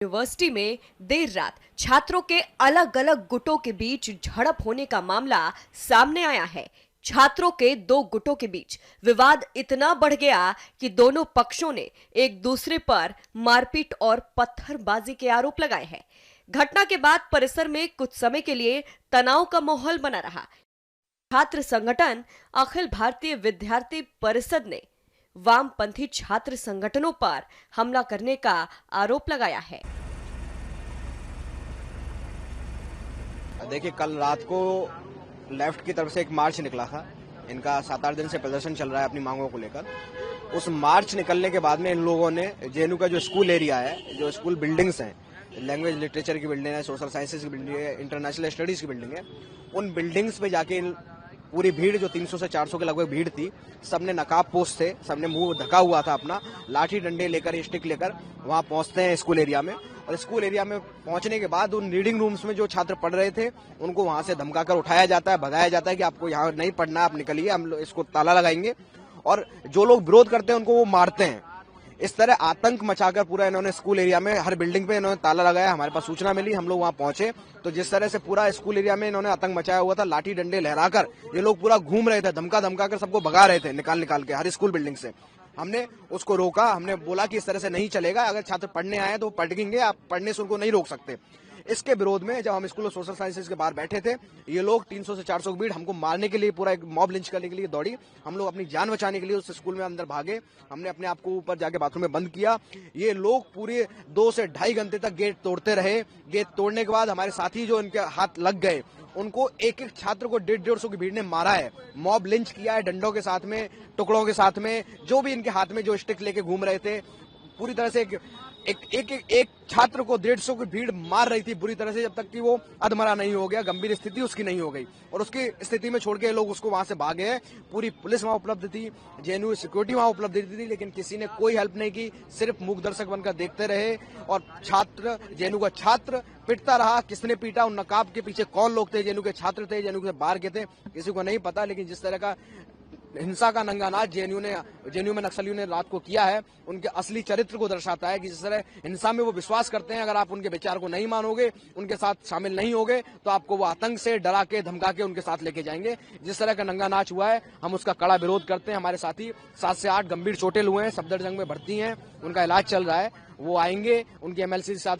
University में देर रात छात्रों के अलग अलग गुटों के बीच झड़प होने का मामला सामने आया है। छात्रों के दो गुटों के बीच विवाद इतना बढ़ गया कि दोनों पक्षों ने एक दूसरे पर मारपीट और पत्थरबाजी के आरोप लगाए हैं। घटना के बाद परिसर में कुछ समय के लिए तनाव का माहौल बना रहा। छात्र संगठन अखिल भारतीय विद्यार्थी परिषद ने वामपंथी छात्र संगठनों पर हमला करने का आरोप लगाया है। देखिए, कल रात को लेफ्ट की तरफ से एक मार्च निकला था। इनका 7-8 दिन से प्रदर्शन चल रहा है अपनी मांगों को लेकर। उस मार्च निकलने के बाद में इन लोगों ने जेएनयू का जो स्कूल एरिया है, जो स्कूल बिल्डिंग्स हैं, लैंग्वेज लिटरेचर की बिल्डिंग है, सोशल साइंसेज की बिल्डिंग है, इंटरनेशनल स्टडीज की बिल्डिंग है, उन बिल्डिंग्स पे जाके पूरी भीड़, जो 300 से 400 के लगभग भीड़ थी, सबने नकाब पोस्ट थे, सबने मुंह ढका हुआ था अपना, लाठी डंडे लेकर, स्टिक लेकर वहां पहुंचते हैं स्कूल एरिया में। और स्कूल एरिया में पहुंचने के बाद उन रीडिंग रूम्स में जो छात्र पढ़ रहे थे उनको वहां से धमकाकर उठाया जाता है, भगाया जाता है कि आपको यहाँ नहीं पढ़ना, आप निकलिए, हम इसको ताला लगाएंगे। और जो लोग विरोध करते हैं उनको वो मारते हैं। इस तरह आतंक मचाकर पूरा इन्होंने स्कूल एरिया में हर बिल्डिंग पे इन्होंने ताला लगाया। हमारे पास सूचना मिली, हम लोग वहां पहुंचे तो जिस तरह से पूरा स्कूल एरिया में इन्होंने आतंक मचाया हुआ था, लाठी डंडे लहराकर ये लोग पूरा घूम रहे थे, धमका धमका कर सबको भगा रहे थे निकाल निकाल के हर स्कूल बिल्डिंग से। हमने उसको रोका, हमने बोला कि इस तरह से नहीं चलेगा, अगर छात्र पढ़ने आए तो पढ़ेंगे, आप पढ़ने से उनको नहीं रोक सकते। इसके विरोध में जब हम स्कूल ऑफ सोशल साइंसेज के बाहर बैठे थे, ये लोग 300 से 400 की भीड़ हमको मारने के लिए, पूरा एक मॉब लिंच करने के लिए दौड़ी। हम लोग अपनी जान बचाने के लिए उस स्कूल में अंदर भागे। हमने अपने आप को ऊपर जाके बाथरूम में बंद किया। ये लोग पूरे 2 से ढाई घंटे तक गेट तोड़ते रहे। गेट तोड़ने के बाद हमारे साथी जो इनके हाथ लग गए, उनको एक एक छात्र को 150-150 की भीड़ ने मारा है, मॉब लिंच किया है, डंडों के साथ में, टुकड़ों के साथ में, जो भी इनके हाथ में जो स्टिक लेके घूम रहे थे, पूरी तरह से एक छात्र को 150 की भीड़ मार रही थी बुरी तरह से, जब तक कि वो अधमरा नहीं हो गया, गंभीर स्थिति उसकी नहीं हो गई। और उसकी स्थिति में छोड़ के लोग उसको वहां से भागे हैं। पूरी पुलिस वहां उपलब्ध थी, जेएनयू सिक्योरिटी वहां उपलब्ध थी, लेकिन किसी ने कोई हेल्प नहीं की, सिर्फ मूक दर्शक बनकर देखते रहे। और छात्र, जेएनयू का छात्र पिटता रहा। किसने पीटा, उन नकाब के पीछे कौन लोग थे, जेएनयू के छात्र थे, जेएनयू के बाहर के थे, किसी को नहीं पता। लेकिन जिस तरह का हिंसा का नंगा नाच जेएनयू में नक्सलियों ने रात को किया है, उनके असली चरित्र को दर्शाता है कि जिस तरह हिंसा में वो विश्वास करते हैं। अगर आप उनके विचार को नहीं मानोगे, उनके साथ शामिल नहीं होगे, तो आपको वो आतंक से डरा के धमका के उनके साथ लेके जाएंगे। जिस तरह का नंगा नाच हुआ है, हम उसका कड़ा विरोध करते हैं। हमारे साथी 7 से 8 गंभीर चोटें हुए हैं, सफदरजंग में भर्ती हैं, उनका इलाज चल रहा है। वो आएंगे, उनकी एमएलसी के साथ